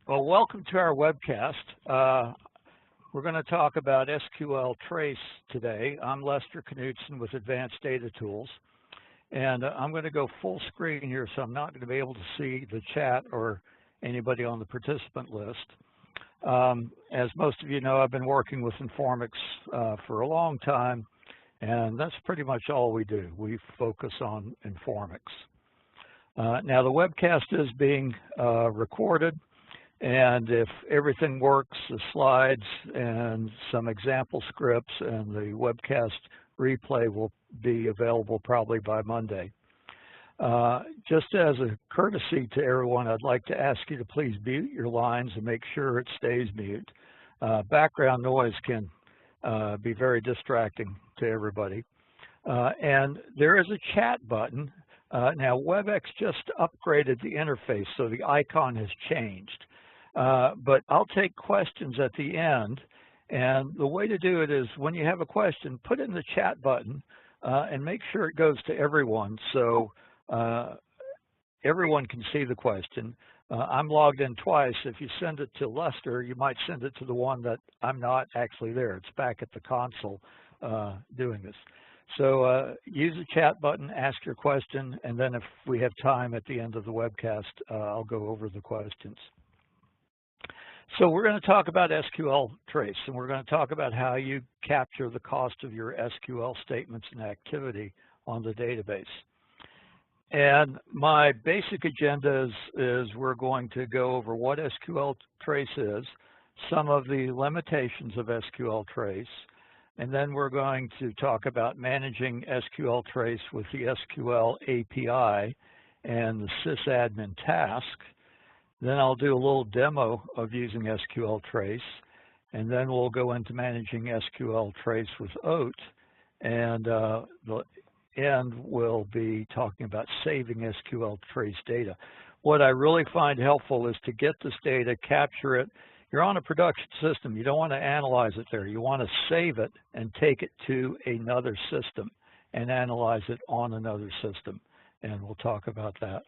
Well, welcome to our webcast. We're going to talk about SQL Trace today. I'm Lester Knutsen with Advanced Data Tools, and I'm going to go full screen here, so I'm not going to be able to see the chat or anybody on the participant list. As most of you know, I've been working with Informix for a long time, and that's pretty much all we do. We focus on Informix. Now, the webcast is being recorded. And if everything works, the slides and some example scripts and the webcast replay will be available probably by Monday. Just as a courtesy to everyone, I'd like to ask you to please mute your lines and make sure it stays mute. Background noise can be very distracting to everybody. And there is a chat button. Now, WebEx just upgraded the interface, so the icon has changed. But I'll take questions at the end, and the way to do it is when you have a question, put it in the chat button and make sure it goes to everyone so everyone can see the question. I'm logged in twice. If you send it to Lester, you might send it to the one that I'm not actually there. It's back at the console doing this. So use the chat button, ask your question, and then if we have time at the end of the webcast, I'll go over the questions. So we're going to talk about SQL Trace, and we're going to talk about how you capture the cost of your SQL statements and activity on the database. And my basic agenda is we're going to go over what SQL Trace is, some of the limitations of SQL Trace, and then we're going to talk about managing SQL Trace with the SQL API and the Sysadmin task. Then I'll do a little demo of using SQL Trace, and then we'll go into managing SQL Trace with OAT, and the end we'll be talking about saving SQL Trace data. What I really find helpful is to get this data, capture it. You're on a production system. You don't want to analyze it there. You want to save it and take it to another system and analyze it on another system, and we'll talk about that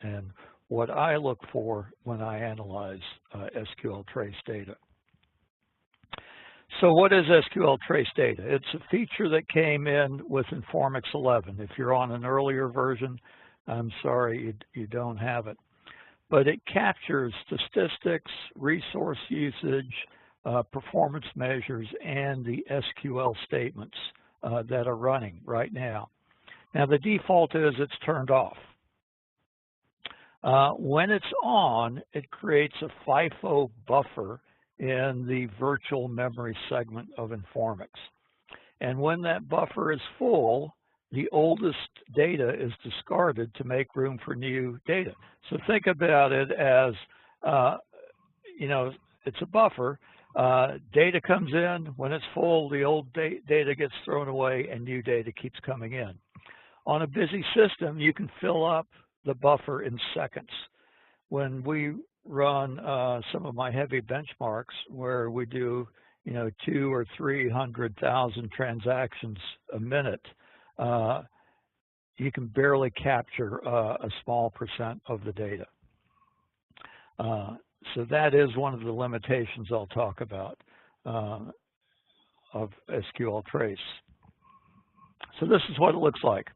and what I look for when I analyze SQL Trace data. So what is SQL Trace Data? It's a feature that came in with Informix 11. If you're on an earlier version, I'm sorry you don't have it. But it captures statistics, resource usage, performance measures, and the SQL statements that are running right now. Now, the default is it's turned off. When it's on, it creates a FIFO buffer in the virtual memory segment of Informix. And when that buffer is full, the oldest data is discarded to make room for new data. So think about it as, it's a buffer. Data comes in. When it's full, the old data gets thrown away and new data keeps coming in. On a busy system, you can fill up the buffer in seconds. When we run some of my heavy benchmarks where we do 200,000 or 300,000 transactions a minute, you can barely capture a small percent of the data. So that is one of the limitations I'll talk about of SQL Trace. So this is what it looks like.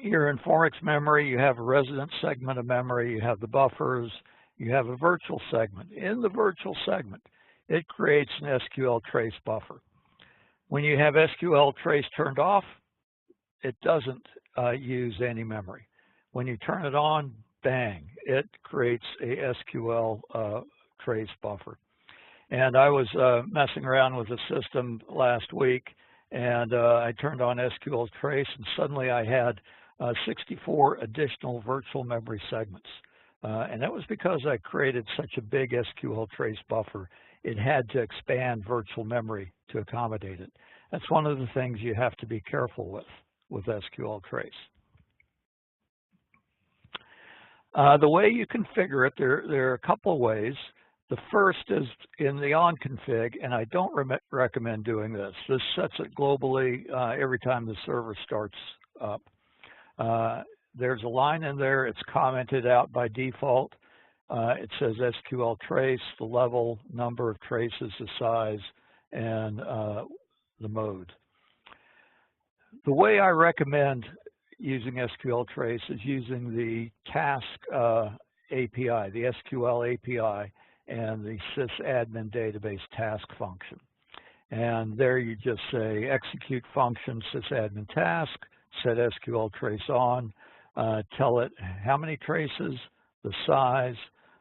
Your Informix memory, you have a resident segment of memory, you have the buffers, you have a virtual segment. In the virtual segment, it creates an SQL Trace buffer. When you have SQL Trace turned off, it doesn't use any memory. When you turn it on, bang, it creates a SQL Trace buffer. And I was messing around with the system last week, and I turned on SQL Trace, and suddenly I had 64 additional virtual memory segments. And that was because I created such a big SQL Trace buffer. It had to expand virtual memory to accommodate it. That's one of the things you have to be careful with SQL Trace. The way you configure it, there are a couple of ways. The first is in the on config, and I don't recommend doing this. This sets it globally every time the server starts up. There's a line in there, it's commented out by default. It says SQL Trace, the level, number of traces, the size, and the mode. The way I recommend using SQL Trace is using the task API, the SQL API, and the Sysadmin database task function. And there you just say execute function sysadmin task, set SQL Trace on, tell it how many traces, the size,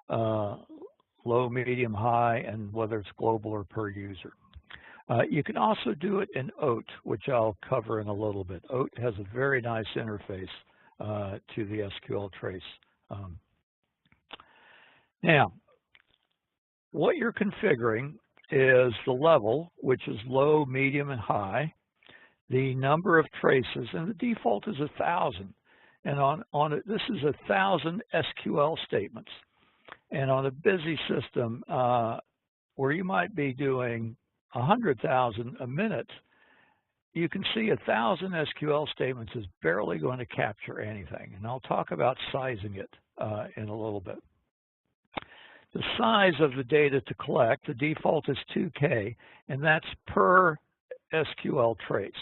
low, medium, high, and whether it's global or per user. You can also do it in OAT, which I'll cover in a little bit. OAT has a very nice interface to the SQL Trace. Now, what you're configuring is the level, which is low, medium, and high, the number of traces, and the default is 1,000. And on it, this is 1,000 SQL statements. And on a busy system where you might be doing 100,000 a minute, you can see 1,000 SQL statements is barely going to capture anything. And I'll talk about sizing it in a little bit. The size of the data to collect, the default is 2K, and that's per SQL trace.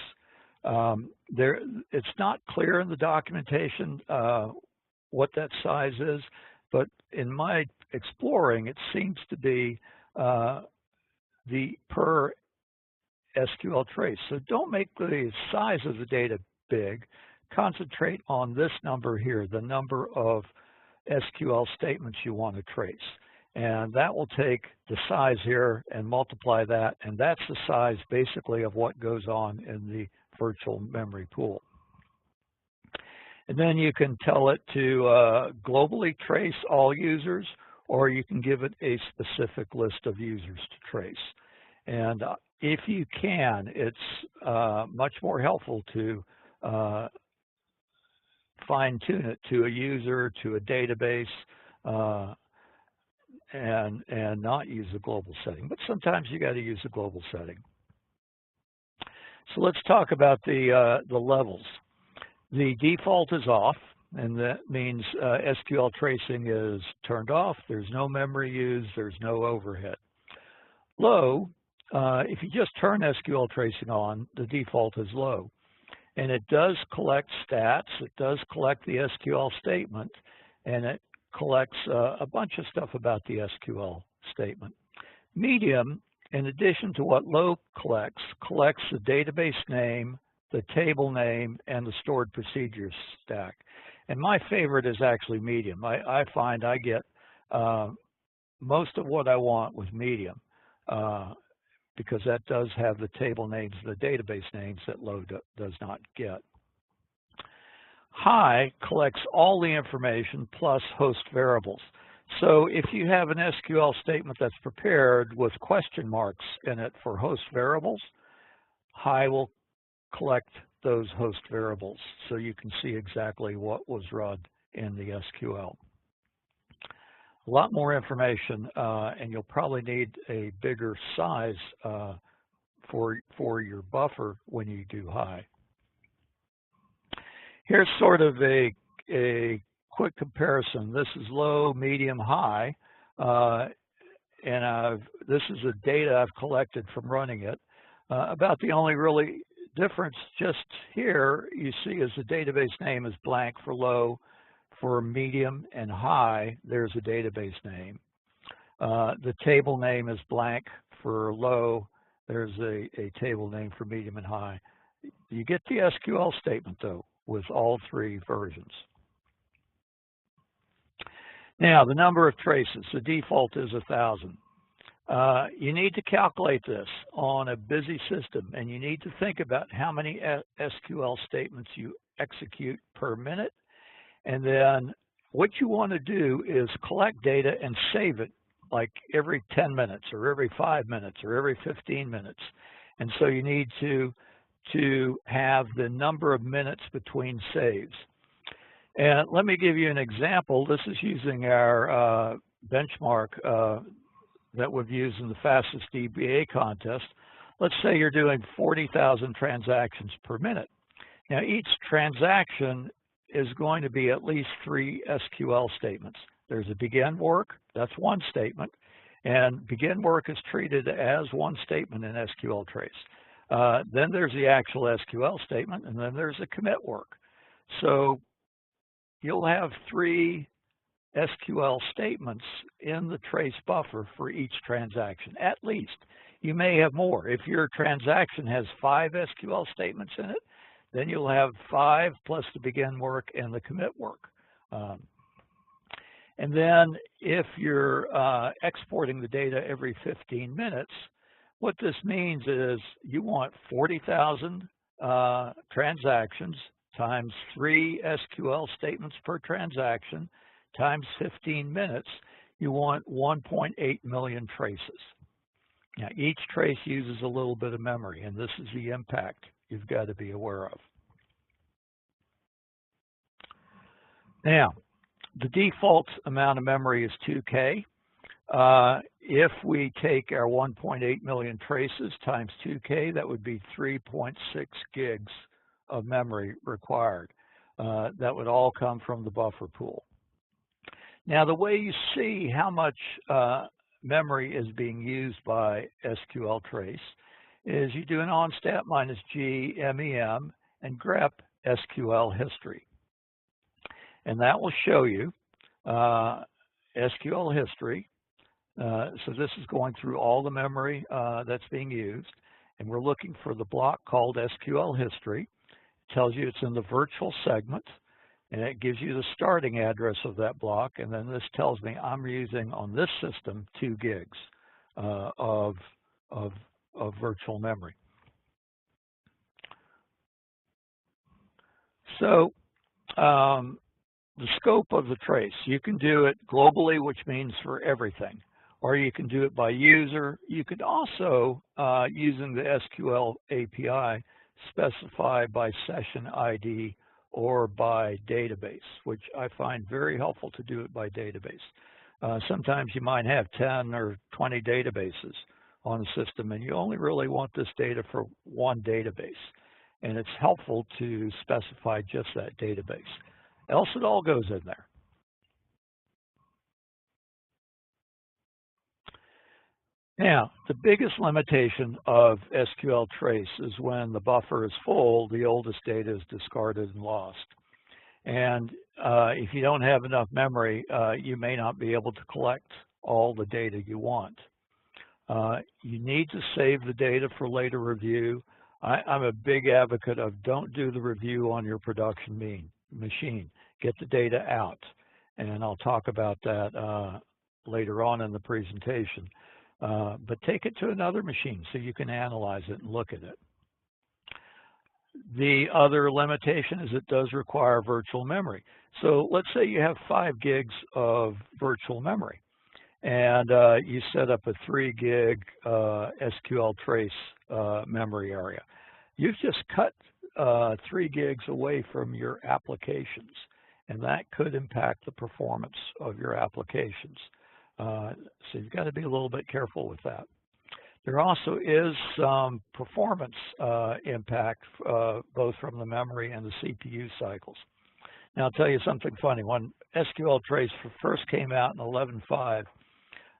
It's not clear in the documentation what that size is, but in my exploring, it seems to be the per SQL trace. So don't make the size of the data big. Concentrate on this number here, the number of SQL statements you want to trace. And that will take the size here and multiply that, and that's the size basically of what goes on in the virtual memory pool. And then you can tell it to globally trace all users, or you can give it a specific list of users to trace. And if you can, it's much more helpful to fine-tune it to a user, to a database, and not use a global setting. But sometimes you got to use a global setting. So let's talk about the levels. The default is off, and that means SQL tracing is turned off. There's no memory used. There's no overhead. Low, if you just turn SQL tracing on, the default is low. And it does collect stats. It does collect the SQL statement, and it collects a bunch of stuff about the SQL statement. Medium, in addition to what low collects the database name, the table name, and the stored procedures stack. And my favorite is actually medium. I find I get most of what I want with medium because that does have the table names, the database names that low does not get. High collects all the information plus host variables. So if you have an SQL statement that's prepared with question marks in it for host variables, high will collect those host variables so you can see exactly what was run in the SQL. A lot more information, and you'll probably need a bigger size for your buffer when you do high. Here's sort of a quick comparison. This is low, medium, high, and this is the data I've collected from running it. About the only really difference just here you see is the database name is blank for low. For medium and high, there's a database name. The table name is blank for low. There's a table name for medium and high. You get the SQL statement, though, with all three versions. Now, the number of traces, the default is 1,000. You need to calculate this on a busy system, and you need to think about how many SQL statements you execute per minute. And then what you want to do is collect data and save it like every 10 minutes or every 5 minutes or every 15 minutes. And so you need to have the number of minutes between saves. And let me give you an example. This is using our benchmark that we've used in the fastest DBA contest. Let's say you're doing 40,000 transactions per minute. Now, each transaction is going to be at least 3 SQL statements. There's a begin work, that's one statement, and begin work is treated as one statement in SQL Trace. Then there's the actual SQL statement, and then there's a commit work. So you'll have 3 SQL statements in the trace buffer for each transaction, at least. You may have more. If your transaction has 5 SQL statements in it, then you'll have 5 plus the begin work and the commit work. And then if you're exporting the data every 15 minutes, what this means is you want 40,000 transactions times 3 SQL statements per transaction times 15 minutes. You want 1.8 million traces. Now, each trace uses a little bit of memory, and this is the impact you've got to be aware of. Now, the default amount of memory is 2K. If we take our 1.8 million traces times 2K, that would be 3.6 gigs of memory required. That would all come from the buffer pool. Now, the way you see how much memory is being used by SQL Trace is you do an onstat minus G MEM and grep SQL history. And that will show you SQL history. So this is going through all the memory that's being used. And we're looking for the block called SQL history. It tells you it's in the virtual segment. And it gives you the starting address of that block. And then this tells me I'm using on this system 2 gigs of virtual memory. So the scope of the trace, you can do it globally, which means for everything, or you can do it by user. You could also, using the SQL API, specify by session ID or by database, which I find very helpful to do it by database. Sometimes you might have 10 or 20 databases on the system, and you only really want this data for one database. And it's helpful to specify just that database. Else it all goes in there. Now, the biggest limitation of SQL Trace is when the buffer is full, the oldest data is discarded and lost. And if you don't have enough memory, you may not be able to collect all the data you want. You need to save the data for later review. I'm a big advocate of don't do the review on your production machine. Get the data out. And I'll talk about that later on in the presentation. But take it to another machine so you can analyze it and look at it. The other limitation is it does require virtual memory. So let's say you have 5 gigs of virtual memory, and you set up a 3 gig SQL Trace memory area. You've just cut 3 gigs away from your applications, and that could impact the performance of your applications. So you've got to be a little bit careful with that. There also is some performance impact both from the memory and the CPU cycles. Now I'll tell you something funny. When SQL Trace first came out in 11.5,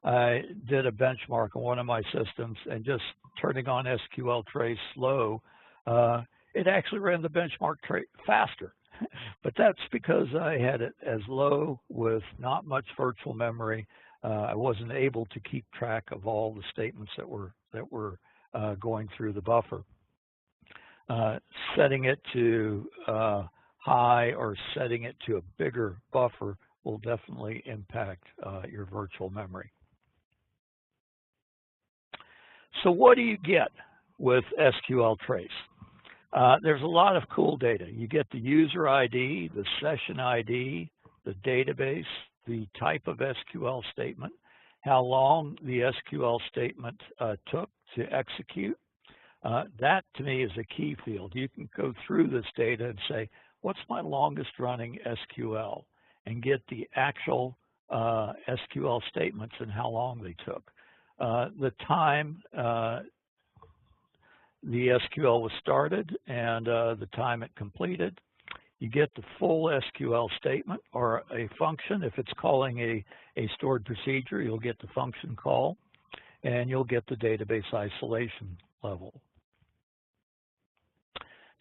I did a benchmark on one of my systems, and just turning on SQL Trace low, it actually ran the benchmark faster. But that's because I had it as low with not much virtual memory. I wasn't able to keep track of all the statements that were going through the buffer. Setting it to high or setting it to a bigger buffer will definitely impact your virtual memory. So what do you get with SQL Trace? There's a lot of cool data. You get the user ID, the session ID, the database, the type of SQL statement, how long the SQL statement took to execute. That, to me, is a key field. You can go through this data and say, what's my longest running SQL? And get the actual SQL statements and how long they took. The time the SQL was started and the time it completed. You get the full SQL statement or a function. If it's calling a stored procedure, you'll get the function call, and you'll get the database isolation level.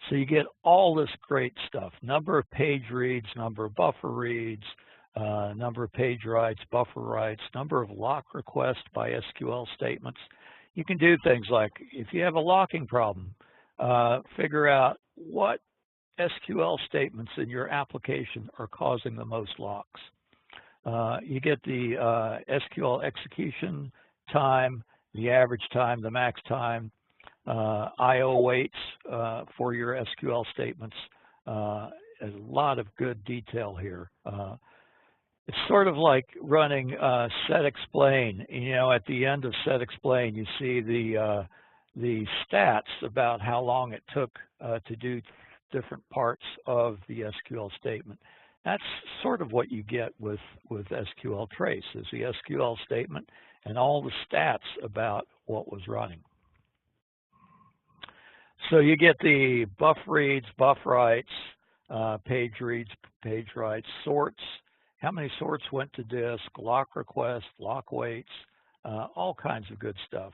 So you get all this great stuff: number of page reads, number of buffer reads, number of page writes, buffer writes, number of lock requests by SQL statements. You can do things like, if you have a locking problem, figure out what SQL statements in your application are causing the most locks. You get the SQL execution time, the average time, the max time, I/O waits for your SQL statements. A lot of good detail here. It's sort of like running set explain. You know, at the end of set explain, you see the stats about how long it took to do different parts of the SQL statement. That's sort of what you get with SQL Trace, is the SQL statement and all the stats about what was running. So you get the buff reads, buff writes, page reads, page writes, sorts, how many sorts went to disk, lock requests, lock waits, all kinds of good stuff.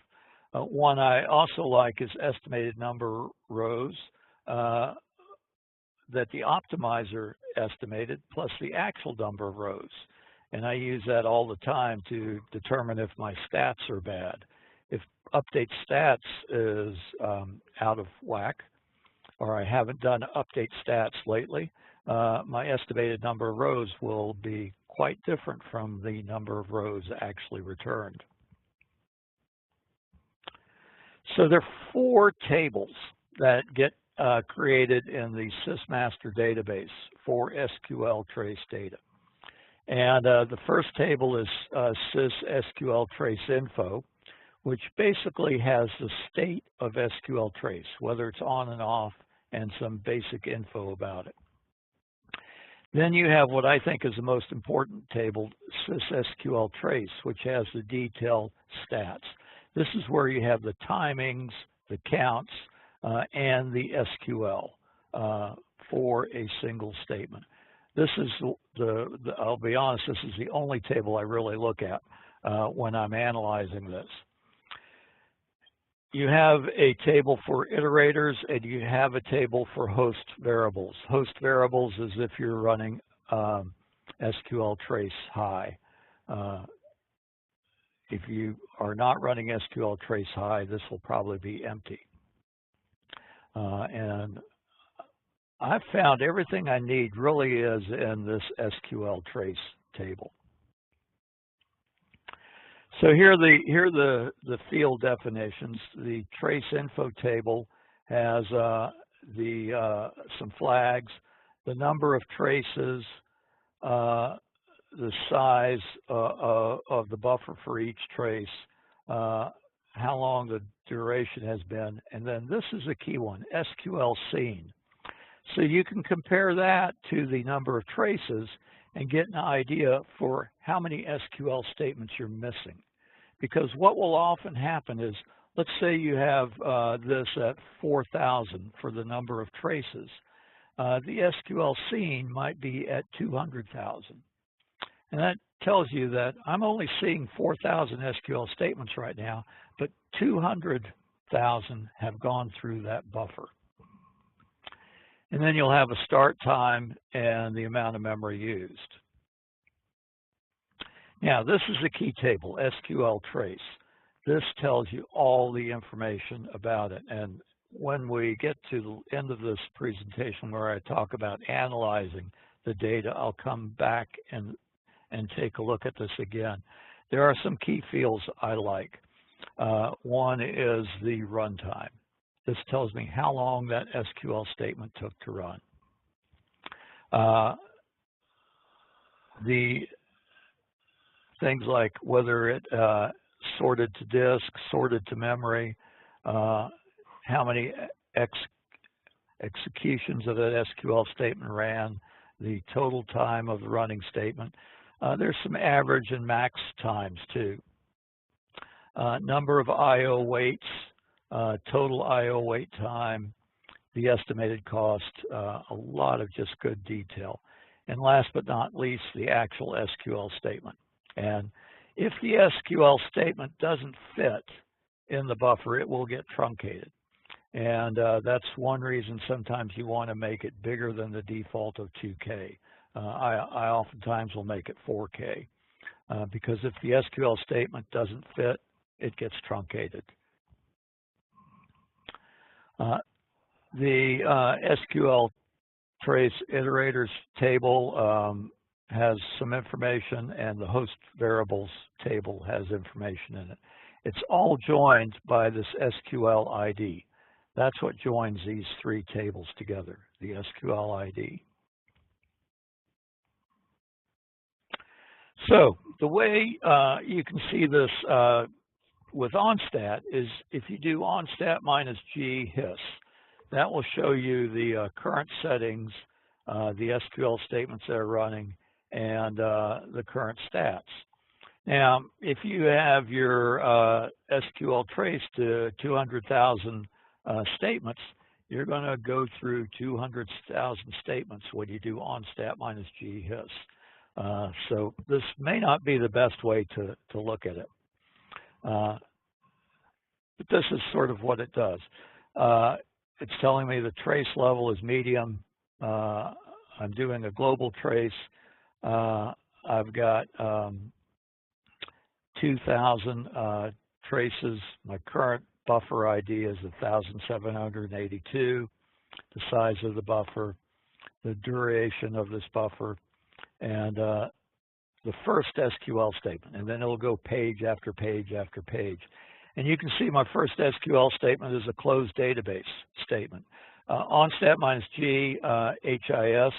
One I also like is estimated number of rows that the optimizer estimated plus the actual number of rows. And I use that all the time to determine if my stats are bad. If update stats is out of whack, or I haven't done update stats lately, my estimated number of rows will be quite different from the number of rows actually returned. So there are 4 tables that get created in the Sysmaster database for SQL Trace Data. And the first table is Sys SQL Trace Info, which basically has the state of SQL Trace, whether it's on and off, and some basic info about it. Then you have what I think is the most important table, Sys SQL Trace, which has the detailed stats. This is where you have the timings, the counts, and the SQL for a single statement. This is I'll be honest, this is the only table I really look at when I'm analyzing this. You have a table for iterators, and you have a table for host variables. Host variables is if you're running SQL Trace High. If you are not running SQL Trace High, this will probably be empty. And I've found everything I need really is in this SQL Trace table. So here are the field definitions. The trace info table has some flags, the number of traces, the size of the buffer for each trace, how long the duration has been, and then this is a key one, SQL seen. So you can compare that to the number of traces and get an idea for how many SQL statements you're missing. Because what will often happen is, let's say you have this at 4,000 for the number of traces. The SQL seen might be at 200,000. And that tells you that I'm only seeing 4,000 SQL statements right now, but 200,000 have gone through that buffer. And then you'll have a start time and the amount of memory used. Now, this is the key table, SQL Trace. This tells you all the information about it. And when we get to the end of this presentation where I talk about analyzing the data, I'll come back and take a look at this again. There are some key fields I like. One is the runtime. This tells me how long that SQL statement took to run. The things like whether it sorted to disk, sorted to memory, how many executions of that SQL statement ran, the total time of the running statement. There's some average and max times too. Number of I/O waits, total I/O wait time, the estimated cost, a lot of just good detail. And last but not least, the actual SQL statement. And if the SQL statement doesn't fit in the buffer, it will get truncated. And that's one reason sometimes you want to make it bigger than the default of 2K. I oftentimes will make it 4K because if the SQL statement doesn't fit, it gets truncated. The SQL Trace iterators table has some information, and the host variables table has information in it. It's all joined by this SQL ID. That's what joins these three tables together, the SQL ID. So the way you can see this with OnStat is if you do OnStat minus G his, that will show you the current settings, the SQL statements that are running, and the current stats. Now, if you have your SQL Trace to 200,000 statements, you're going to go through 200,000 statements when you do OnStat minus G his. So this may not be the best way to look at it. But this is sort of what it does. It's telling me the trace level is medium. I'm doing a global trace. I've got 2,000 traces. My current buffer ID is 1,782. The size of the buffer, the duration of this buffer, and the first SQL statement. And then it'll go page after page after page. And you can see my first SQL statement is a closed database statement. OnStat minus G HIS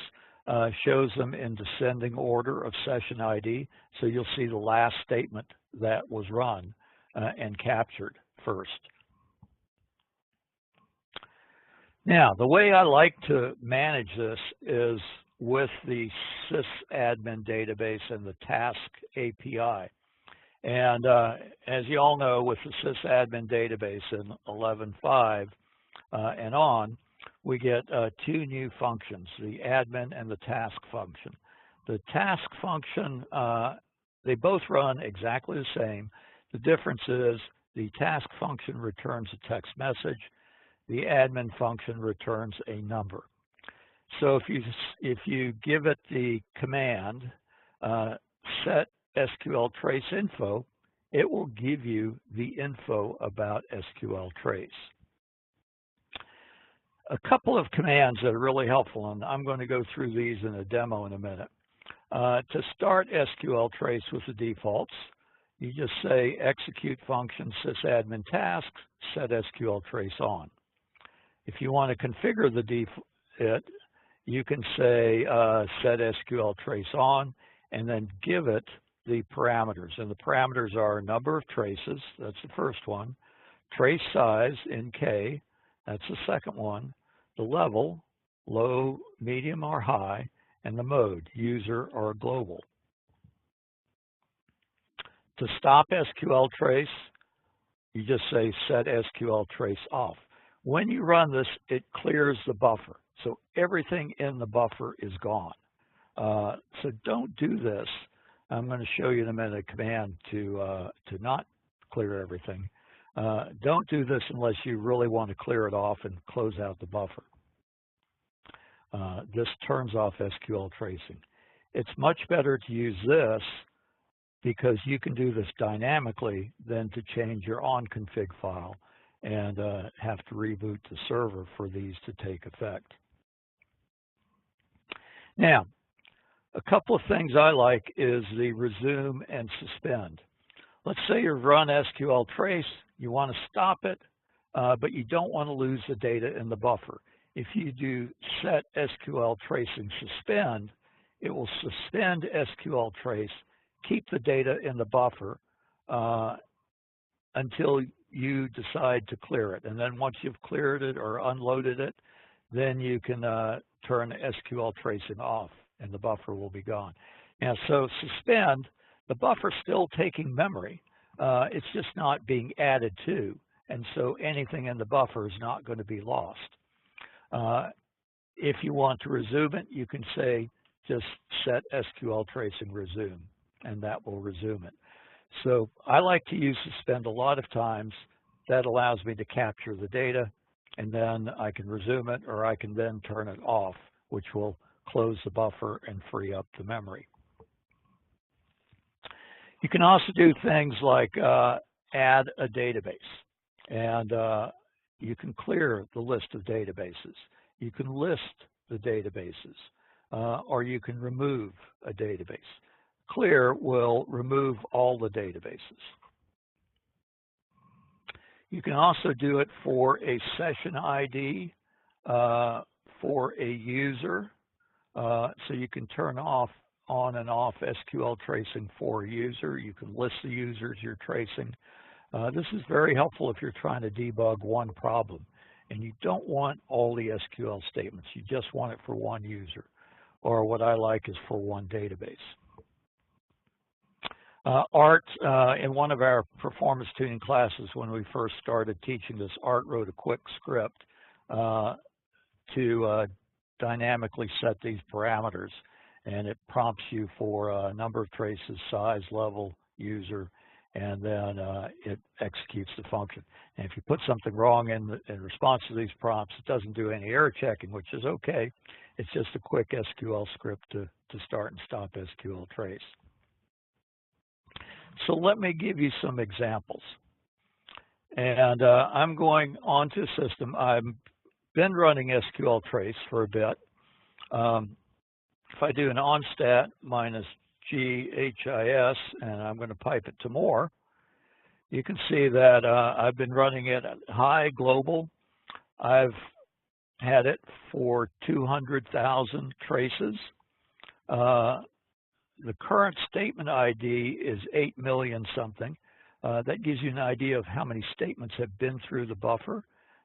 shows them in descending order of session ID. So you'll see the last statement that was run and captured first. Now, the way I like to manage this is with the Sysadmin database and the Task API. And as you all know, with the Sysadmin database in 11.5 and on, we get two new functions, the admin and the task function. The task function, they both run exactly the same. The difference is the task function returns a text message. The admin function returns a number. So if you give it the command set SQL Trace info, it will give you the info about SQL Trace. A couple of commands that are really helpful, and I'm going to go through these in a demo in a minute. To start SQL Trace with the defaults, you just say execute function sysadmin tasks, set SQL Trace on. If you want to configure it, you can say set SQL Trace on, and then give it the parameters. And the parameters are number of traces, that's the first one, trace size in K, that's the second one, the level, low, medium, or high, and the mode, user or global. To stop SQL Trace, you just say set SQL Trace off. When you run this, it clears the buffer. So everything in the buffer is gone. So don't do this. I'm going to show you in a minute a command to not clear everything. Don't do this unless you really want to clear it off and close out the buffer. This turns off SQL tracing. It's much better to use this because you can do this dynamically than to change your on-config file and have to reboot the server for these to take effect. Now, a couple of things I like is the resume and suspend. Let's say you've run SQL Trace, you want to stop it, but you don't want to lose the data in the buffer. If you do set SQL Trace and suspend, it will suspend SQL Trace, keep the data in the buffer until you decide to clear it. And then once you've cleared it or unloaded it, then you can turn SQL tracing off and the buffer will be gone. Now, so suspend, the buffer's still taking memory. It's just not being added to. And so anything in the buffer is not going to be lost. If you want to resume it, you can say just set SQL Trace and resume, and that will resume it. So I like to use suspend a lot of times. That allows me to capture the data, and then I can resume it, or I can then turn it off, which will close the buffer and free up the memory. You can also do things like add a database, and you can clear the list of databases. You can list the databases, or you can remove a database. Clear will remove all the databases. You can also do it for a session ID, for a user, so you can turn on and off SQL tracing for a user. You can list the users you're tracing. This is very helpful if you're trying to debug one problem, and you don't want all the SQL statements. You just want it for one user, or what I like is for one database. Art, in one of our performance tuning classes when we first started teaching this, Art wrote a quick script to dynamically set these parameters, and it prompts you for a number of traces, size, level, user, and then it executes the function. And if you put something wrong in response to these prompts, it doesn't do any error checking, which is okay. It's just a quick SQL script to start and stop SQL Trace. So let me give you some examples. And I'm going onto a system. I've been running SQL Trace for a bit. If I do an onstat minus GHIS, and I'm going to pipe it to more, you can see that I've been running it at high global. I've had it for 200,000 traces. The current statement ID is 8 million something. That gives you an idea of how many statements have been through the buffer.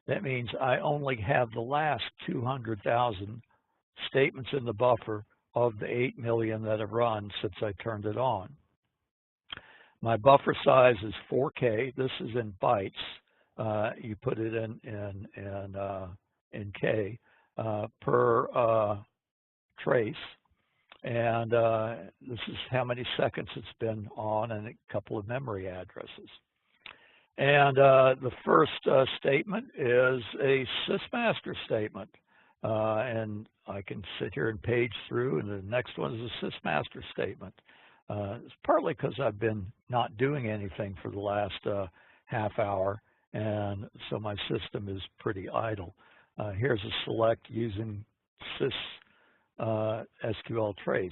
That means I only have the last 200,000 statements in the buffer of the 8 million that have run since I turned it on. My buffer size is 4K. This is in bytes. You put it in K per trace. And this is how many seconds it's been on and a couple of memory addresses. And the first statement is a Sysmaster statement. And I can sit here and page through, and the next one is a Sysmaster statement. It's partly because I've been not doing anything for the last half hour, and so my system is pretty idle. Here's a select using SQL Trace.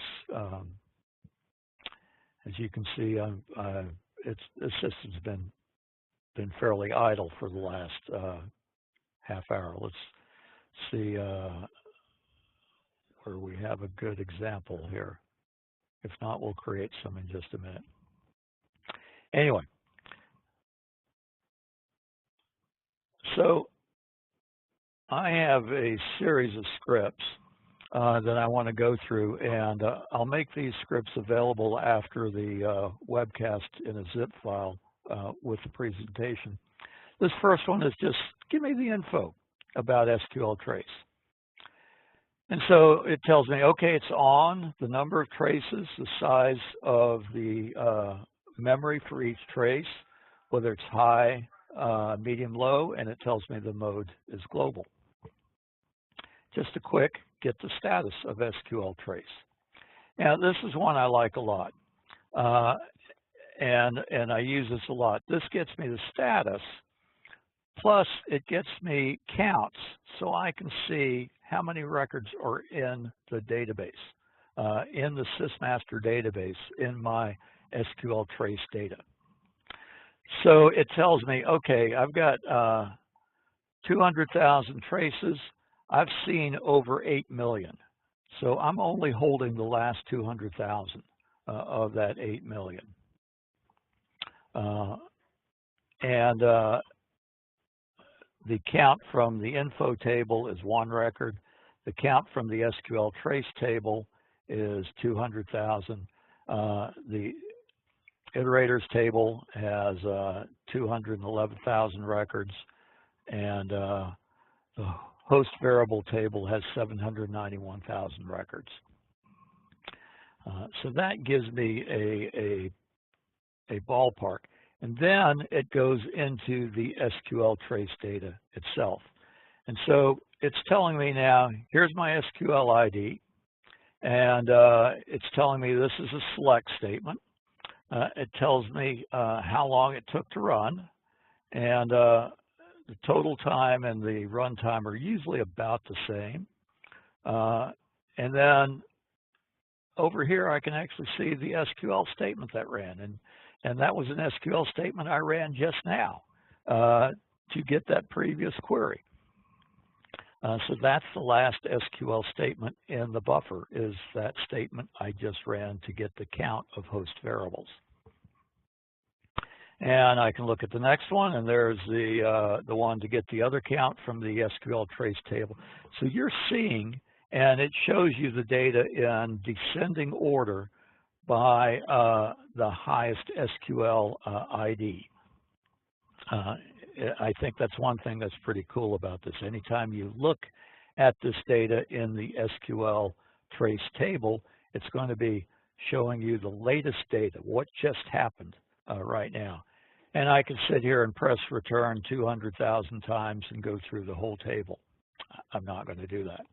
As you can see, the system's been fairly idle for the last half hour. Let's see where we have a good example here. If not, we'll create some in just a minute. Anyway, so I have a series of scripts that I want to go through, and I'll make these scripts available after the webcast in a zip file with the presentation. This first one is just give me the info about SQL Trace. And so it tells me, okay, it's on, the number of traces, the size of the memory for each trace, whether it's high, medium, low, and it tells me the mode is global. Just a quick get the status of SQL Trace. Now, this is one I like a lot, and I use this a lot. This gets me the status, plus it gets me counts, so I can see how many records are in the database, in the Sysmaster database, in my SQL Trace data. So it tells me, okay, I've got 200,000 traces. I've seen over 8 million. So I'm only holding the last 200,000 of that 8 million. The count from the info table is 1 record. The count from the SQL Trace table is 200,000. The iterators table has 211,000 records, and the host variable table has 791,000 records. So that gives me a ballpark. And then it goes into the SQL Trace data itself. And so it's telling me now, here's my SQL ID, and it's telling me this is a select statement. It tells me how long it took to run, and the total time and the run time are usually about the same. And then over here, I can actually see the SQL statement that ran, and that was an SQL statement I ran just now to get that previous query. So that's the last SQL statement in the buffer, is that statement I just ran to get the count of host variables. And I can look at the next one, and there's the one to get the other count from the SQL Trace table. So you're seeing, and it shows you the data in descending order by the highest SQL ID. I think that's one thing that's pretty cool about this. Anytime you look at this data in the SQL Trace table, it's going to be showing you the latest data, what just happened right now. And I can sit here and press return 200,000 times and go through the whole table. I'm not going to do that.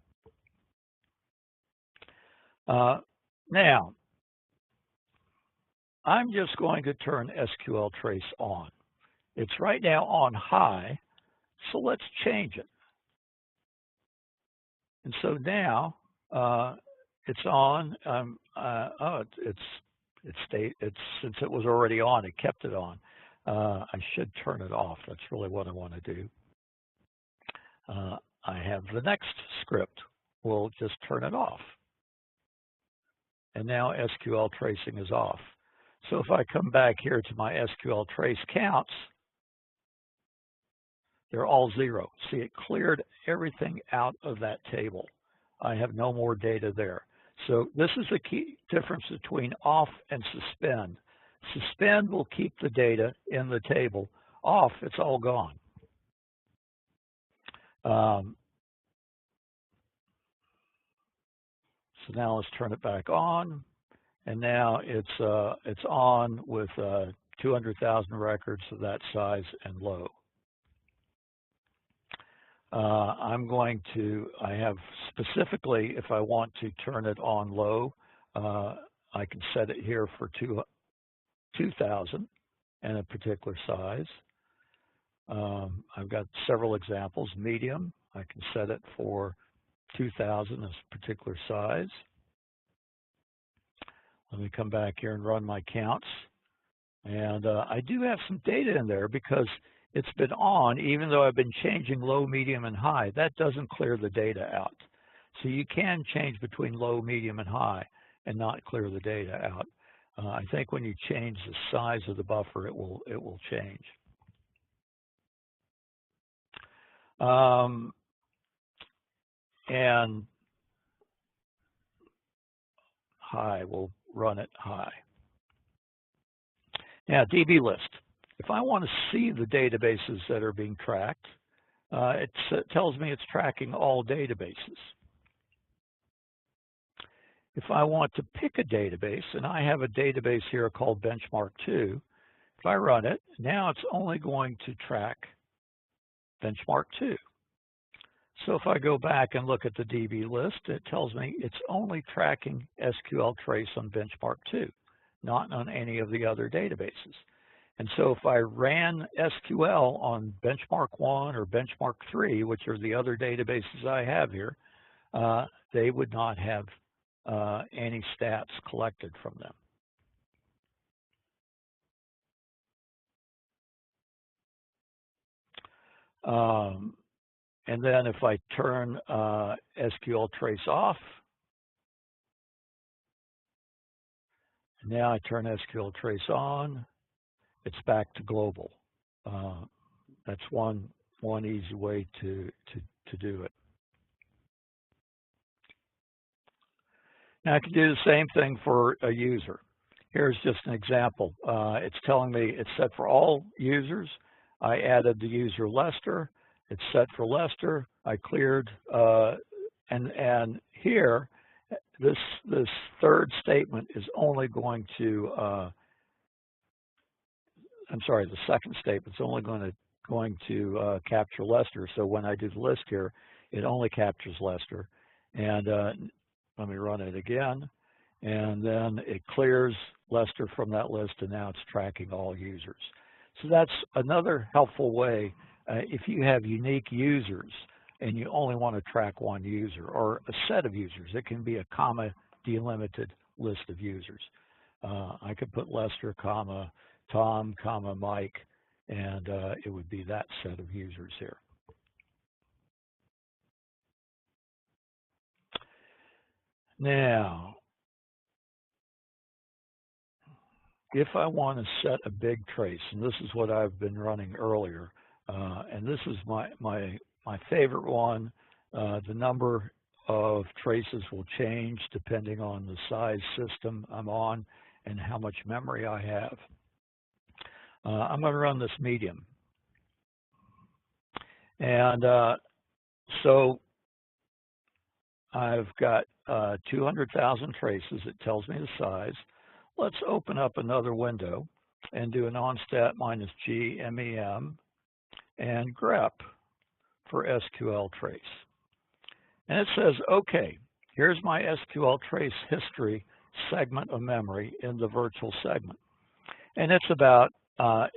Now, I'm just going to turn SQL Trace on. It's right now on high, so let's change it. And so now it's on. Since it was already on, it kept it on. I should turn it off. That's really what I want to do. I have the next script. We'll just turn it off. And now SQL tracing is off. So if I come back here to my SQL Trace counts, they're all 0. See, it cleared everything out of that table. I have no more data there. So this is the key difference between off and suspend. Suspend will keep the data in the table. Off, it's all gone. So now let's turn it back on. And now it's on with 200,000 records of that size and low. I have specifically, if I want to turn it on low, I can set it here for 2,000 and a particular size. I've got several examples. Medium, I can set it for 2,000 as a particular size. Let me come back here and run my counts. And I do have some data in there because it's been on, even though I've been changing low, medium, and high. That doesn't clear the data out. So you can change between low, medium, and high and not clear the data out. I think when you change the size of the buffer, it will change. And high, we'll run it high. Now, DB list. If I want to see the databases that are being tracked, it tells me it's tracking all databases. If I want to pick a database, and I have a database here called Benchmark 2, if I run it, now it's only going to track Benchmark 2. So if I go back and look at the DB list, it tells me it's only tracking SQL Trace on Benchmark 2, not on any of the other databases. And so if I ran SQL on Benchmark 1 or Benchmark 3, which are the other databases I have here, they would not have any stats collected from them. And then if I turn SQL Trace off, now I turn SQL Trace on, it's back to global. That's one easy way to do it. Now I can do the same thing for a user. Here's just an example. It's telling me it's set for all users. I added the user Lester, it's set for Lester. I cleared, and here, this third statement is only going to, I'm sorry, the second statement is only going to capture Lester. So when I do the list here, it only captures Lester. And let me run it again. And then it clears Lester from that list, and now it's tracking all users. So that's another helpful way. If you have unique users and you only want to track one user or a set of users, it can be a comma delimited list of users. I could put Lester, comma, Tom, comma, Mike, and it would be that set of users here. Now, if I want to set a big trace, and this is what I've been running earlier, and this is my favorite one, the number of traces will change depending on the size system I'm on and how much memory I have. I'm going to run this medium. And so I've got 200,000 traces. It tells me the size. Let's open up another window and do an onstat minus G MEM and grep for SQL Trace. And it says, okay, here's my SQL Trace history segment of memory in the virtual segment. And it's about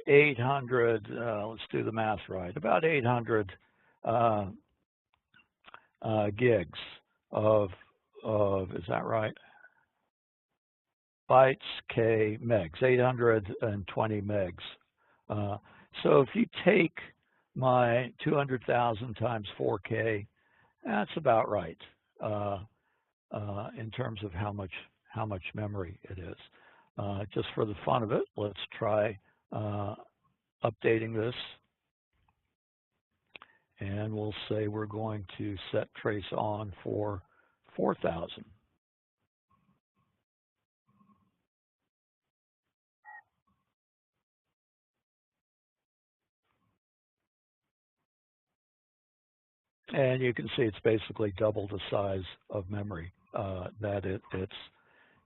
800, let's do the math right, about 800 gigs of, is that right? Bytes, K, megs, 820 megs. So if you take my 200,000 times 4K, that's about right in terms of how much memory it is. Just for the fun of it, let's try updating this. And we'll say we're going to set trace on for 4,000. And you can see it's basically double the size of memory that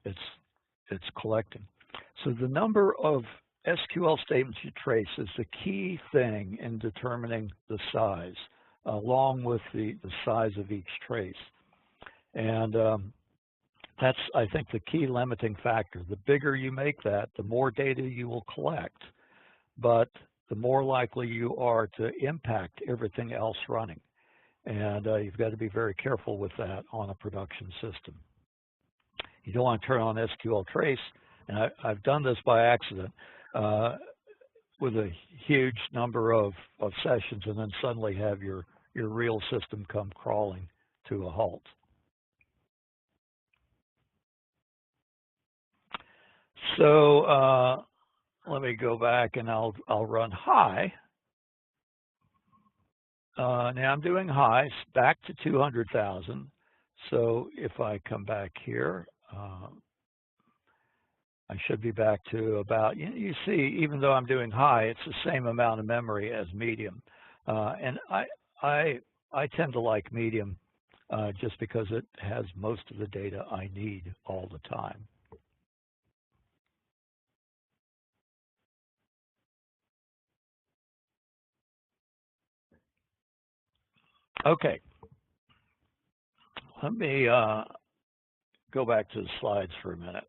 it's collecting. So the number of SQL statements you trace is the key thing in determining the size, along with the size of each trace. And that's, I think, the key limiting factor. The bigger you make that, the more data you will collect, but the more likely you are to impact everything else running. And you've got to be very careful with that on a production system. You don't want to turn on SQL Trace, and I've done this by accident with a huge number of sessions, and then suddenly have your real system come crawling to a halt. So let me go back and I'll run high. Now I'm doing high, back to 200,000. So if I come back here, I should be back to about, you see, even though I'm doing high, it's the same amount of memory as medium. And I tend to like medium just because it has most of the data I need all the time. Okay, let me go back to the slides for a minute.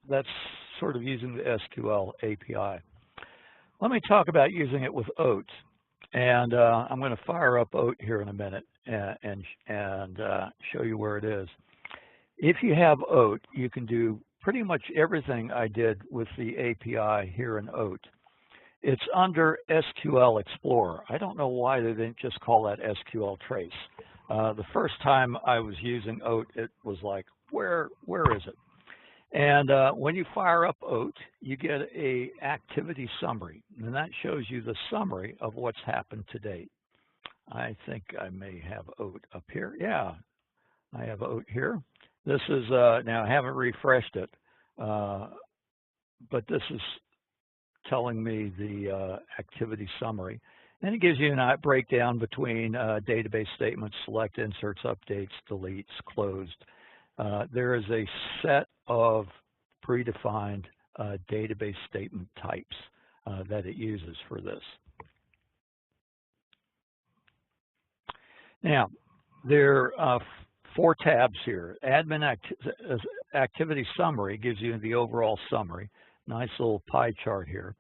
That's sort of using the SQL API. Let me talk about using it with OAT. And I'm going to fire up OAT here in a minute and show you where it is. If you have OAT, you can do pretty much everything I did with the API here in OAT. It's under SQL Explorer. I don't know why they didn't just call that SQL Trace. The first time I was using OAT, it was like, where is it? And when you fire up OAT, you get a activity summary, and that shows you the summary of what's happened to date. I think I may have OAT up here. Yeah, I have OAT here. This is, now I haven't refreshed it, but this is telling me the activity summary. Then it gives you a breakdown between database statements, select, inserts, updates, deletes, closed. There is a set of predefined database statement types that it uses for this. Now, there are 4 tabs here. Admin activity summary gives you the overall summary. Nice little pie chart here.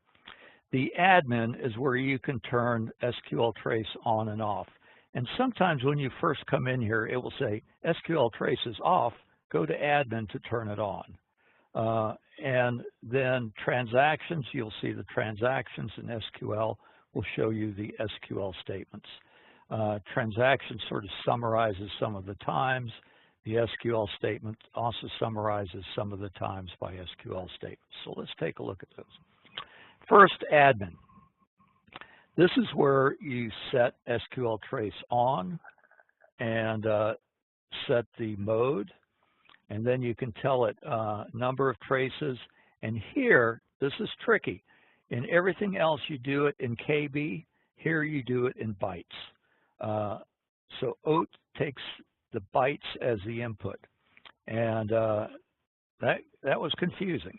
The admin is where you can turn SQL Trace on and off. And sometimes when you first come in here, it will say SQL Trace is off, go to admin to turn it on. And then transactions, you'll see the transactions in SQL will show you the SQL statements. Transactions sort of summarizes some of the times. The SQL statement also summarizes some of the times by SQL statements. So let's take a look at those. First, admin. This is where you set SQL Trace on and set the mode, and then you can tell it number of traces. And here, this is tricky. In everything else, you do it in KB. Here, you do it in bytes. So OAT takes the bytes as the input, and that was confusing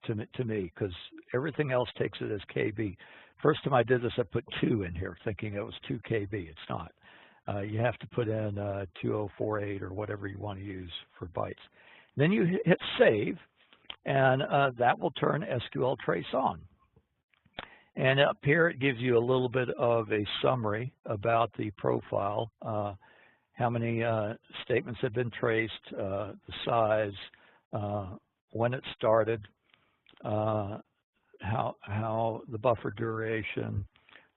to me because everything else takes it as KB. First time I did this, I put 2 in here, thinking it was 2 KB. It's not. You have to put in 2048 or whatever you want to use for bytes. Then you hit save, and that will turn SQL Trace on. And up here, it gives you a little bit of a summary about the profile, how many statements have been traced, the size, when it started, how the buffer duration,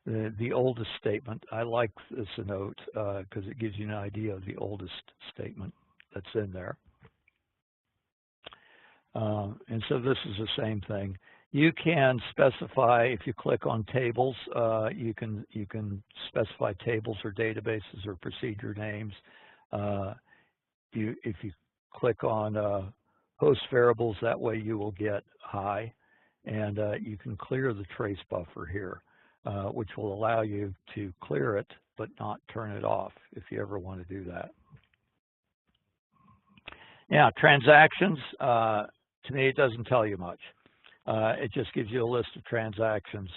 the oldest statement. I like this note because it gives you an idea of the oldest statement that's in there. And so this is the same thing. You can specify, if you click on tables, you can specify tables or databases or procedure names. If you click on host variables, that way you will get high. And you can clear the trace buffer here, which will allow you to clear it but not turn it off if you ever want to do that. Now, transactions, to me, it doesn't tell you much. It just gives you a list of transactions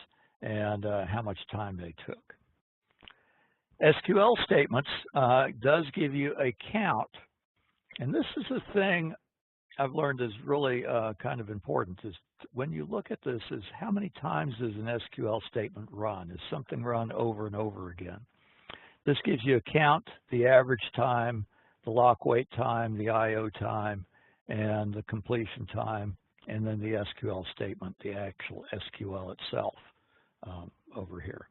and how much time they took. SQL statements does give you a count. And this is a thing I've learned is really kind of important. Is when you look at this, is how many times does an SQL statement run? Is something run over and over again? This gives you a count, the average time, the lock wait time, the IO time, and the completion time, and then the SQL statement, the actual SQL itself over here.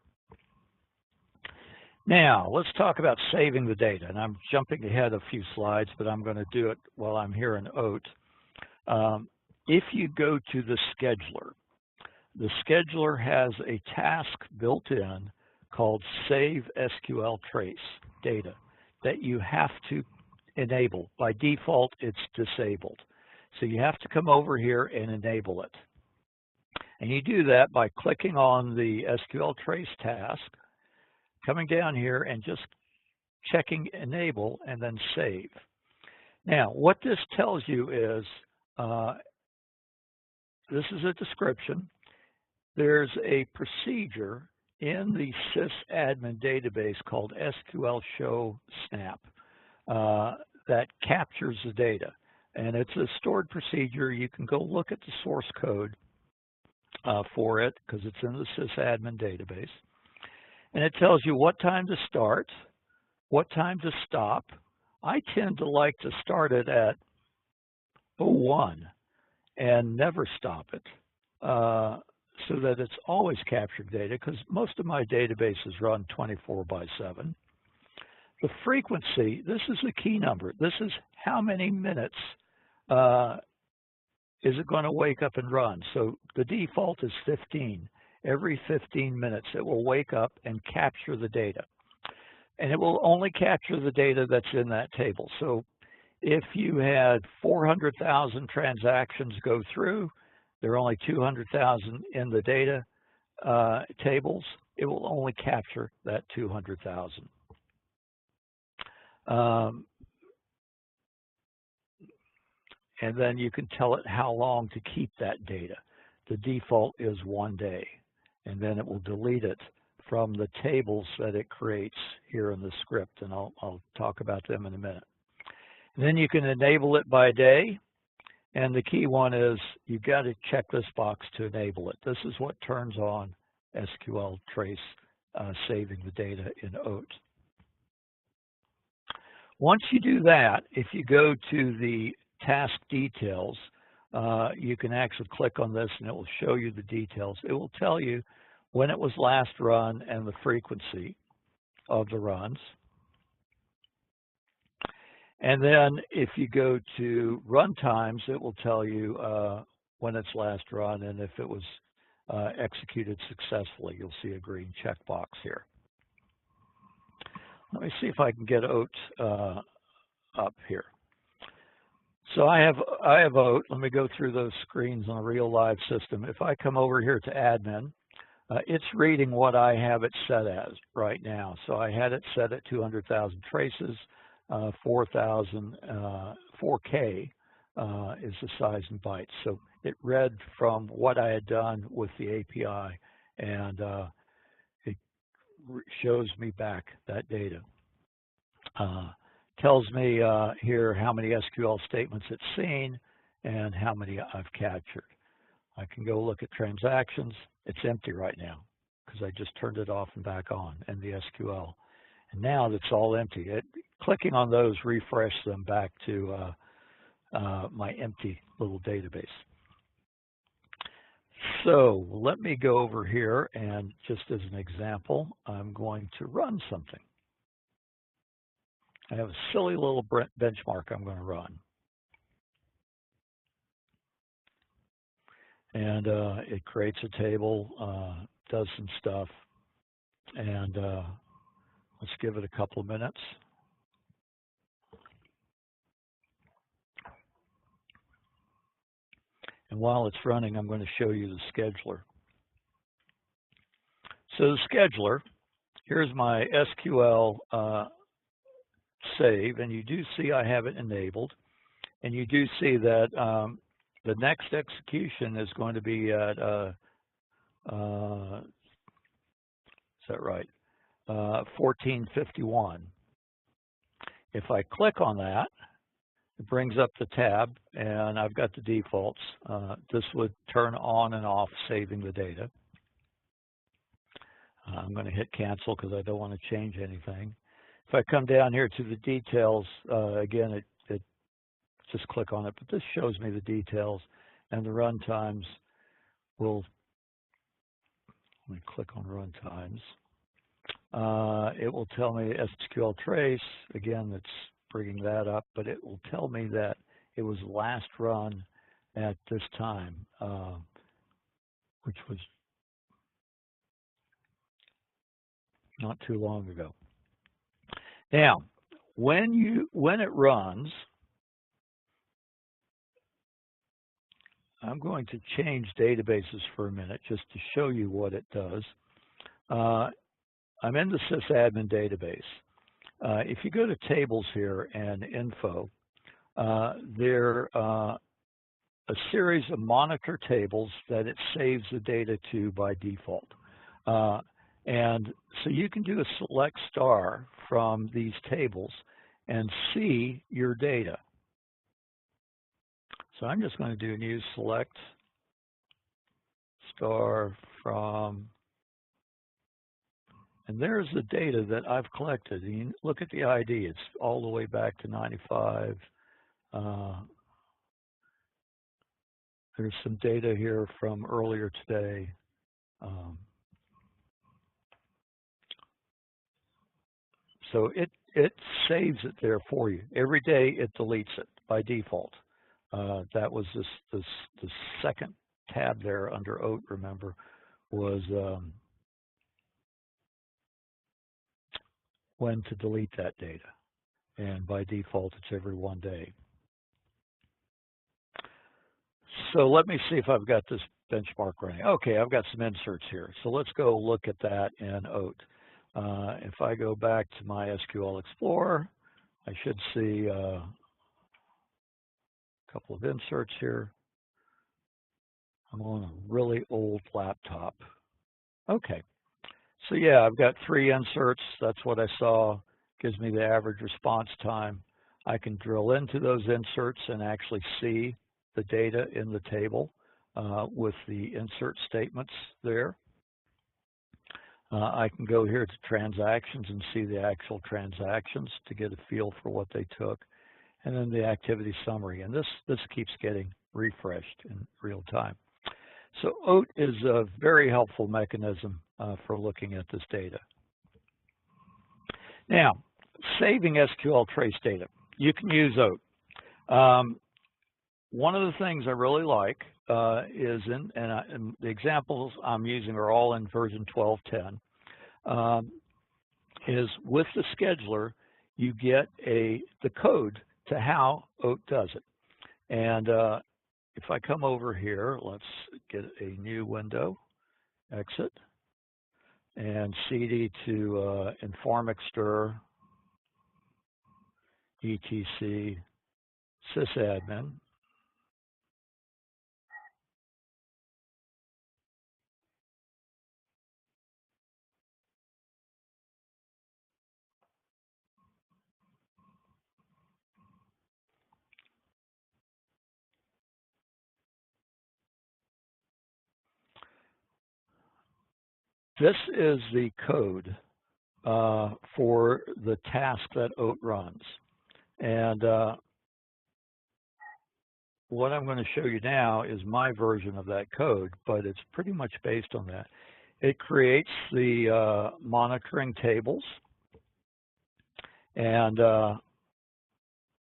Now, let's talk about saving the data. And I'm jumping ahead a few slides, but I'm going to do it while I'm here in OAT. If you go to the scheduler has a task built in called Save SQL Trace Data that you have to enable. By default, it's disabled. So you have to come over here and enable it. And you do that by clicking on the SQL Trace task, coming down here and just checking enable and then save. Now, what this tells you is, this is a description. There's a procedure in the Sysadmin database called SQL Show Snap that captures the data. And it's a stored procedure. You can go look at the source code for it because it's in the Sysadmin database. And it tells you what time to start, what time to stop. I tend to like to start it at 01 and never stop it so that it's always captured data because most of my databases run 24/7. The frequency, this is the key number. This is how many minutes is it going to wake up and run. So the default is 15. Every 15 minutes, it will wake up and capture the data. And it will only capture the data that's in that table. So if you had 400,000 transactions go through, there are only 200,000 in the data. tables, it will only capture that 200,000. And then you can tell it how long to keep that data. The default is 1 day, and then it will delete it from the tables that it creates here in the script, and I'll talk about them in a minute. And then you can enable it by day, and the key one is you've got to check this box to enable it. This is what turns on SQL Trace saving the data in OAT. Once you do that, if you go to the task details, you can actually click on this and it will show you the details. It will tell you when it was last run and the frequency of the runs. And then if you go to run times, it will tell you when it's last run and if it was executed successfully. You'll see a green checkbox here. Let me see if I can get OAT up here. So I have OAT. Let me go through those screens on a real live system. If I come over here to admin, it's reading what I have it set as right now. So I had it set at 200,000 traces, 4,000, 4K is the size in bytes. So it read from what I had done with the API, and it shows me back that data. Tells me here how many SQL statements it's seen and how many I've captured. I can go look at transactions. It's empty right now because I just turned it off and back on, and the SQL. And now it's all empty. Clicking on those refresh them back to my empty little database. So let me go over here, and just as an example, I'm going to run something. I have a silly little benchmark I'm going to run. And it creates a table, does some stuff, and let's give it a couple of minutes. And while it's running, I'm going to show you the scheduler. So the scheduler, here's my SQL save, and you do see I have it enabled, and you do see that the next execution is going to be at is that right? 1451. If I click on that, it brings up the tab, and I've got the defaults. This would turn on and off saving the data. I'm going to hit cancel because I don't want to change anything. If I come down here to the details, again, it just click on it, but this shows me the details, and the run times will, let me click on run times. It will tell me SQL Trace, again, that's bringing that up, but it will tell me that it was last run at this time, which was not too long ago. Now, when it runs, I'm going to change databases for a minute just to show you what it does. I'm in the Sysadmin database. If you go to tables here and info, there are a series of monitor tables that it saves the data to by default. And so you can do a select star from these tables and see your data. So I'm just going to do new select star from, and there's the data that I've collected. And you look at the ID, it's all the way back to 95. There's some data here from earlier today. So it saves it there for you. Every day it deletes it by default. That was the second tab there under OAT, remember, was when to delete that data. And by default, it's every 1 day. So let me see if I've got this benchmark running. Okay, I've got some inserts here. So let's go look at that in OAT. If I go back to my SQL Explorer, I should see a couple of inserts here. I'm on a really old laptop. Okay, so yeah, I've got 3 inserts. That's what I saw. Gives me the average response time. I can drill into those inserts and actually see the data in the table with the insert statements there. I can go here to transactions and see the actual transactions to get a feel for what they took, and then the activity summary. And this keeps getting refreshed in real time. So OAT is a very helpful mechanism for looking at this data. Now, saving SQL Trace data. You can use OAT. One of the things I really like is and the examples I'm using are all in version 12.10, is with the scheduler, you get the code to how OAT does it. And if I come over here, let's get a new window, exit, and CD to Informix etc Sysadmin. This is the code for the task that OAT runs. And what I'm going to show you now is my version of that code, but it's pretty much based on that. It creates the monitoring tables, and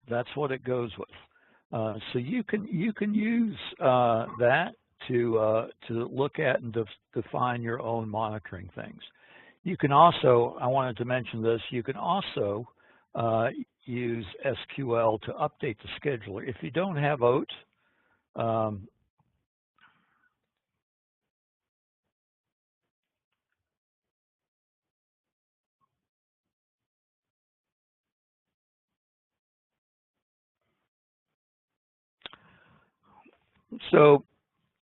that's what it goes with. So you can use that to look at and define your own monitoring things. You can also, I wanted to mention this, you can also use SQL to update the scheduler. If you don't have OAT, so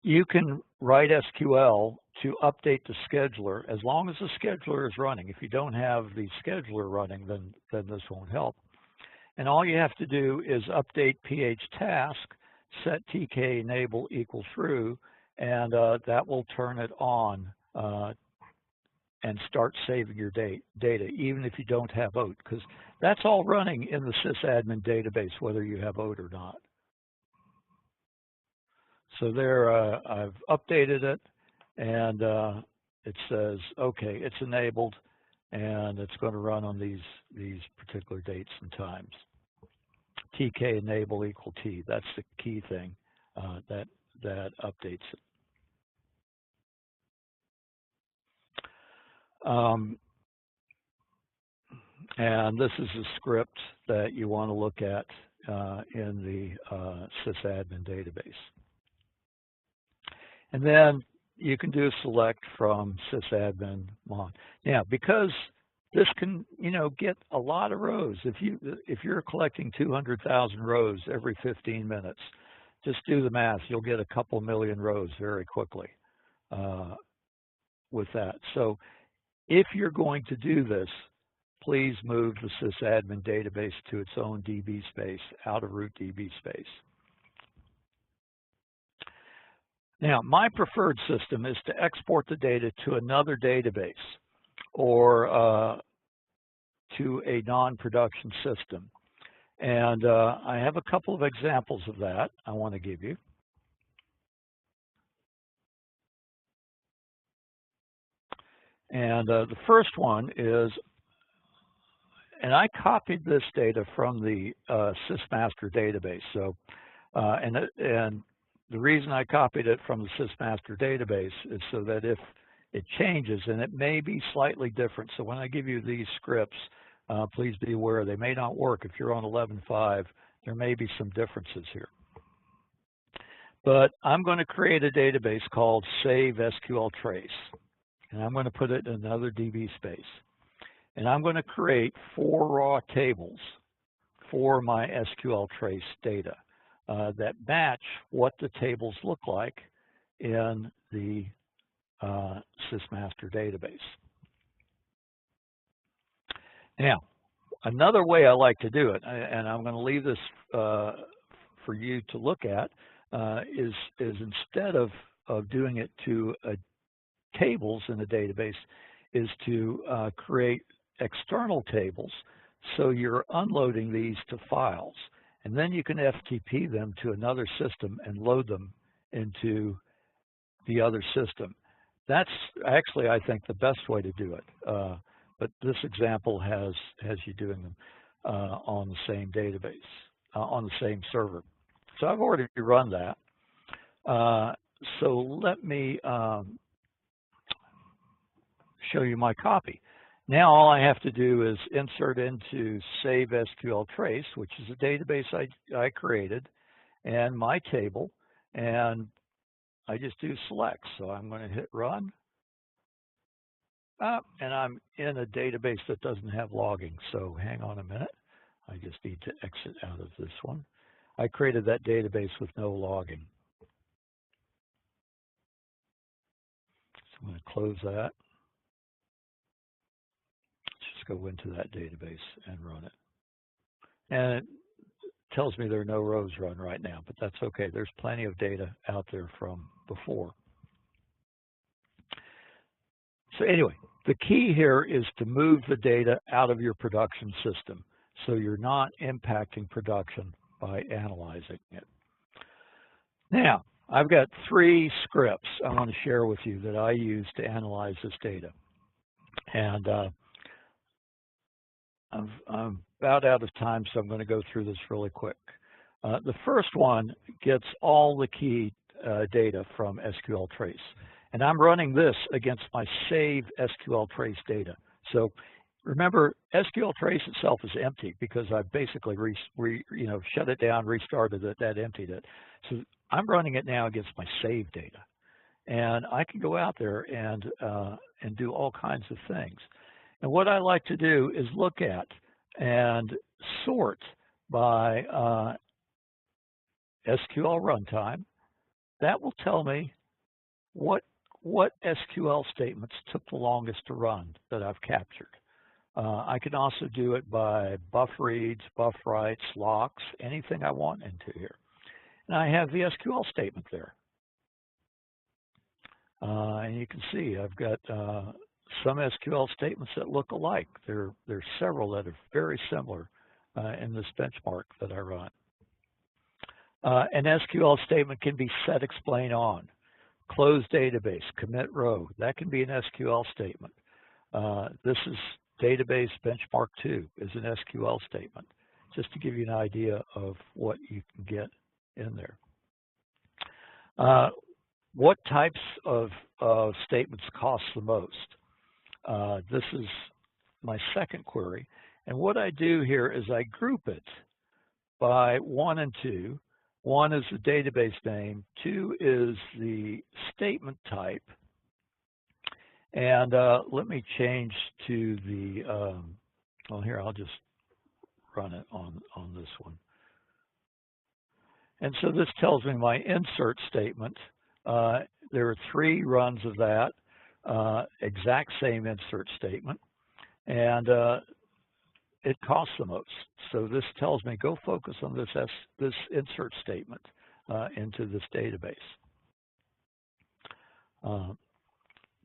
you can write SQL to update the scheduler as long as the scheduler is running. If you don't have the scheduler running, then this won't help. And all you have to do is update PH task, set TK enable equal true, and that will turn it on and start saving your data, even if you don't have OAT, because that's all running in the Sysadmin database, whether you have OAT or not. So there, I've updated it, and it says, okay, it's enabled, and it's going to run on these particular dates and times. TK enable equal T. That's the key thing that updates it. And this is a script that you want to look at in the Sysadmin database. And then you can do a select from Sysadmin mon. Now, because this can, get a lot of rows. If you're collecting 200,000 rows every 15 minutes, just do the math. You'll get a couple million rows very quickly with that. So if you're going to do this, please move the Sysadmin database to its own DB space, out of root DB space. Now, my preferred system is to export the data to another database or to a non-production system. And I have a couple of examples of that I want to give you. And the first one is, and I copied this data from the Sysmaster database. So, and the reason I copied it from the Sysmaster database is so that if it changes, and it may be slightly different. So when I give you these scripts, please be aware they may not work. If you're on 11.5, there may be some differences here. But I'm going to create a database called Save SQL Trace, and I'm going to put it in another DB space. And I'm going to create 4 raw tables for my SQL Trace data that match what the tables look like in the Sysmaster database. Now, another way I like to do it, and I'm going to leave this for you to look at, is instead of doing it to tables in a database, is to create external tables. So you're unloading these to files, and then you can FTP them to another system and load them into the other system. That's actually, I think, the best way to do it. But this example has you doing them on the same database, on the same server. So I've already run that. So let me show you my copy. Now all I have to do is insert into Save SQL Trace, which is a database I created, and my table, and I just do select. So I'm going to hit run, and I'm in a database that doesn't have logging. So hang on a minute. I just need to exit out of this one. I created that database with no logging. So I'm going to close that. Let's just go into that database and run it. And it tells me there are no rows run right now, but that's okay. There's plenty of data out there from before. So anyway, the key here is to move the data out of your production system so you're not impacting production by analyzing it. Now, I've got 3 scripts I want to share with you that I use to analyze this data. And I'm about out of time, so I'm going to go through this really quick. The first one gets all the key data from SQL Trace. And I'm running this against my Save SQL Trace data. So remember, SQL Trace itself is empty because I basically shut it down, restarted it, that emptied it. So I'm running it now against my Save data. And I can go out there and do all kinds of things. And what I like to do is look at and sort by SQL runtime. That will tell me what SQL statements took the longest to run that I've captured. I can also do it by buff reads, buff writes, locks, anything I want into here. And I have the SQL statement there. And you can see I've got some SQL statements that look alike. There's several that are very similar in this benchmark that I run. An SQL statement can be set explain on, close database, commit row. That can be an SQL statement. This is database benchmark 2 is an SQL statement, just to give you an idea of what you can get in there. What types of statements cost the most? This is my second query. And what I do here is I group it by 1 and 2. 1 is the database name, 2 is the statement type. And let me change to the, well, here, I'll just run it on this one. And so this tells me my insert statement. There are 3 runs of that, exact same insert statement, and it costs the most. So this tells me go focus on this insert statement into this database.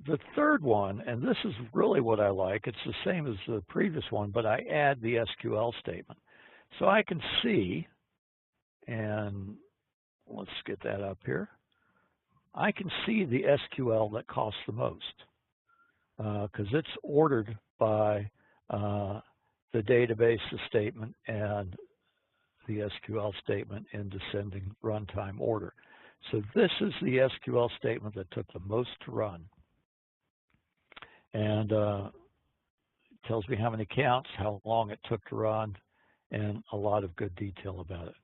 The third one, and this is really what I like, it's the same as the previous one, but I add the SQL statement. So I can see, and let's get that up here. I can see the SQL that costs the most because it's ordered by the database statement and the SQL statement in descending runtime order. So this is the SQL statement that took the most to run. And it tells me how many counts, how long it took to run, and a lot of good detail about it.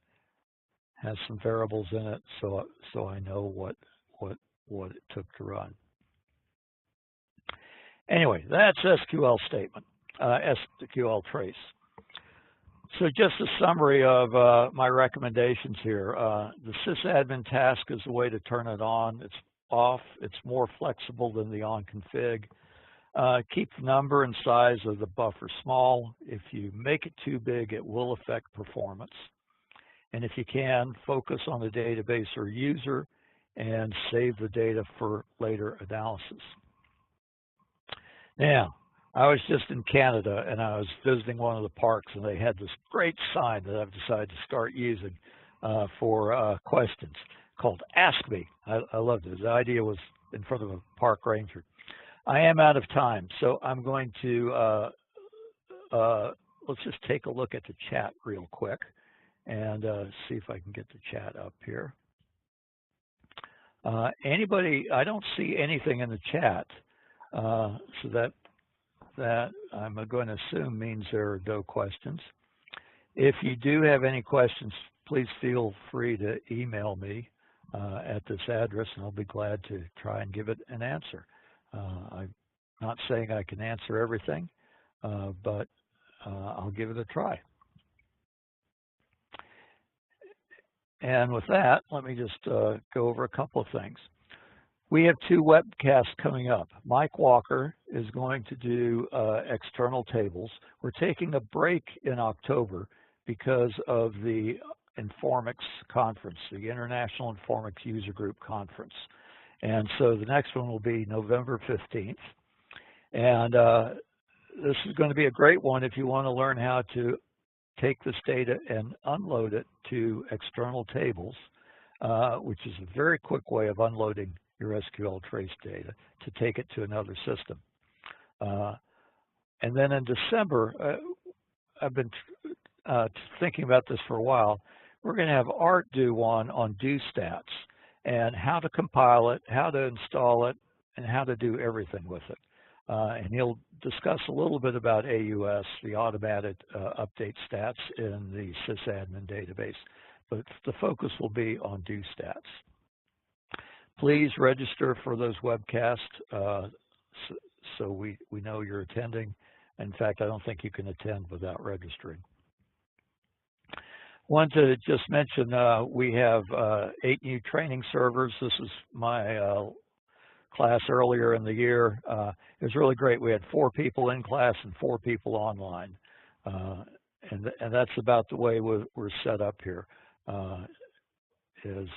has some variables in it, so I know what it took to run. Anyway, that's SQL statement, SQL Trace. So just a summary of my recommendations here. The sysadmin task is the way to turn it on. It's off. It's more flexible than the on config. Keep the number and size of the buffer small. If you make it too big, it will affect performance. And if you can, focus on the database or user and save the data for later analysis. Now, I was just in Canada and I was visiting one of the parks, and they had this great sign that I've decided to start using for questions called Ask Me. I loved it. The idea was in front of a park ranger. I am out of time, so I'm going to, let's just take a look at the chat real quick and see if I can get the chat up here. Anybody, I don't see anything in the chat, so that I'm going to assume means there are no questions. If you do have any questions, please feel free to email me at this address, and I'll be glad to try and give it an answer. I'm not saying I can answer everything, but I'll give it a try. And with that, let me just go over a couple of things. We have 2 webcasts coming up. Mike Walker is going to do external tables. We're taking a break in October because of the Informix conference, the International Informix User Group Conference. And so the next one will be November 15th. And this is going to be a great one if you want to learn how to take this data and unload it to external tables, which is a very quick way of unloading your SQL Trace data to take it to another system. And then in December, I've been thinking about this for a while. We're going to have Art do one on do stats and how to compile it, how to install it, and how to do everything with it. And he'll discuss a little bit about AUS, the automated update stats in the Sysadmin database, but the focus will be on do stats. Please register for those webcasts so we know you're attending. In fact, I don't think you can attend without registering. Want to just mention we have 8 new training servers. This is my class earlier in the year. It was really great. We had 4 people in class and 4 people online. And that's about the way we're set up here. Is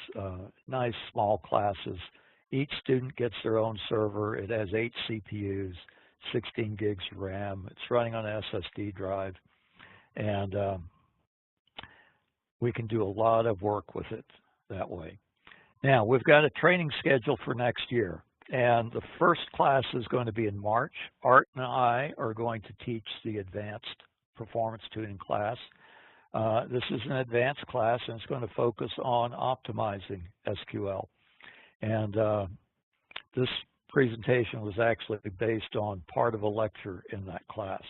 nice small classes. Each student gets their own server. It has 8 CPUs, 16 gigs of RAM. It's running on an SSD drive. And we can do a lot of work with it that way. Now, we've got a training schedule for next year. And the first class is going to be in March. Art and I are going to teach the advanced performance tuning class. This is an advanced class, and it's going to focus on optimizing SQL. And this presentation was actually based on part of a lecture in that class.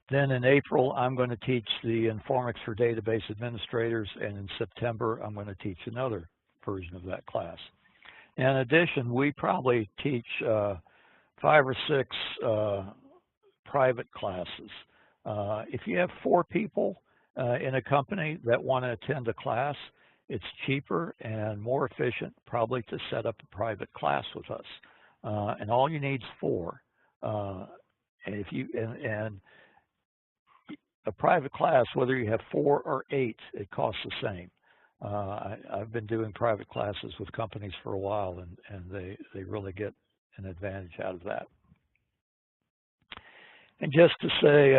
Then in April, I'm going to teach the Informix for database administrators, and in September, I'm going to teach another version of that class. In addition, we probably teach 5 or 6 private classes. If you have 4 people in a company that want to attend a class, it's cheaper and more efficient probably to set up a private class with us. And all you need is 4. And a private class, whether you have 4 or 8, it costs the same. I've been doing private classes with companies for a while, and they really get an advantage out of that. And just to say,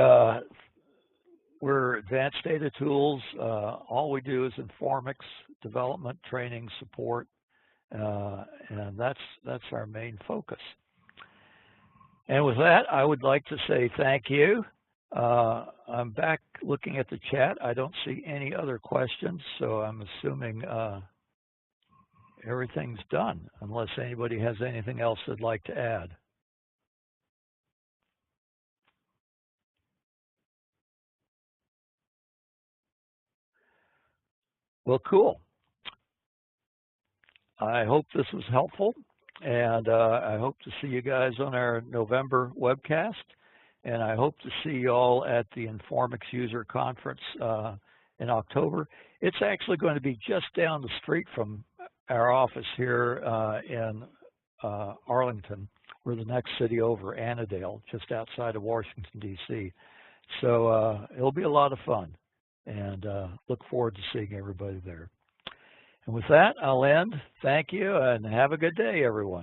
we're advanced data tools. All we do is Informix development, training, support, and that's our main focus. And with that, I would like to say thank you. I'm back looking at the chat. I don't see any other questions, so I'm assuming everything's done, unless anybody has anything else they'd like to add. Well, cool. I hope this was helpful, and I hope to see you guys on our November webcast, and I hope to see you all at the Informix User Conference in October. It's actually going to be just down the street from our office here in Arlington. We're the next city over, Annandale, just outside of Washington, D.C. So it'll be a lot of fun, and look forward to seeing everybody there. And with that, I'll end. Thank you, and have a good day, everyone.